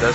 10